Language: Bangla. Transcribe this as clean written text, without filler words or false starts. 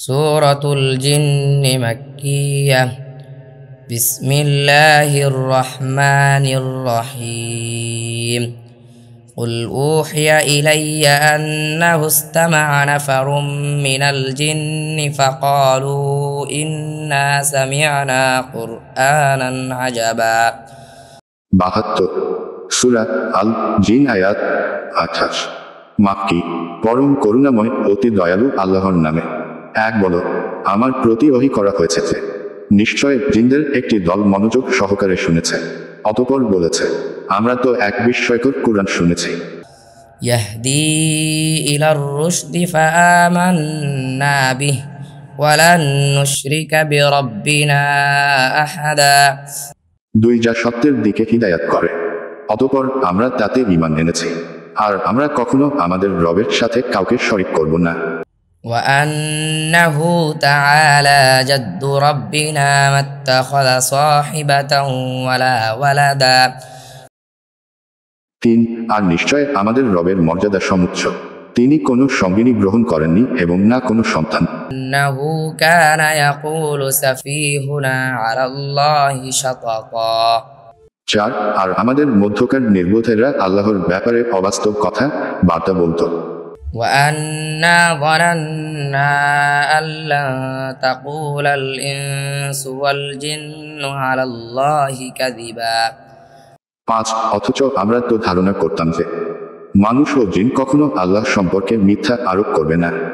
সূরাতুল জিন্নি মাক্কিয়াহ। বিসমিল্লাহির রহমানির রহিম। قل أوحي إلي أنه استمع نفر من الجن فقالوا إنا سمعنا قرآنا عجبا। ৭২ সূরা আল জিন আয়াত ২৮ মাক্কি। পরম করুণাময় অতি দয়ালু আল্লাহর নামে। এক বলো, আমার প্রতি ওহী করা হয়েছে যে নিশ্চয় জিনদের একটি দল মনোযোগ সহকারে শুনেছে, অতঃপর বলেছে, আমরা তো এক বিস্ময়কর কুরআন শুনেছি। ইয়াহদি ইলার রুশদি ফাআমান্না বিহি ওয়ালান নুশরিকা বিরাব্বিনা আহাদা। ২ যা সত্যের দিকে হিদায়াত করে, অতঃপর আমরা তাতে ঈমান এনেছি, আর আমরা কখনো আমাদের রবের সাথে কাউকে শরীক করব না। وأنه تعالى جد ربنا ما اتخذ صاحبة ولا ولدا। ৩ আর নিশ্চয় আমাদের রবের মর্যাদা সমুচ্চ, তিনি কোনো সঙ্গিনী গ্রহণ করেননি এবং না কোনো সন্তান। إنه كان يقول سفيهنا على الله شططا। ৪ আর আমাদের মধ্যকার নির্বোধেরা আল্লাহর ব্যাপারে অবাস্তব কথা বার্তা বলত। وأنا ظننا أن لن تقول الإنس والجن على الله كذبا। ৫ অথচ আমরা তো ধারণা করতাম যে মানুষ ও জিন কখনো আল্লাহ সম্পর্কে মিথ্যা আরোপ করবে না।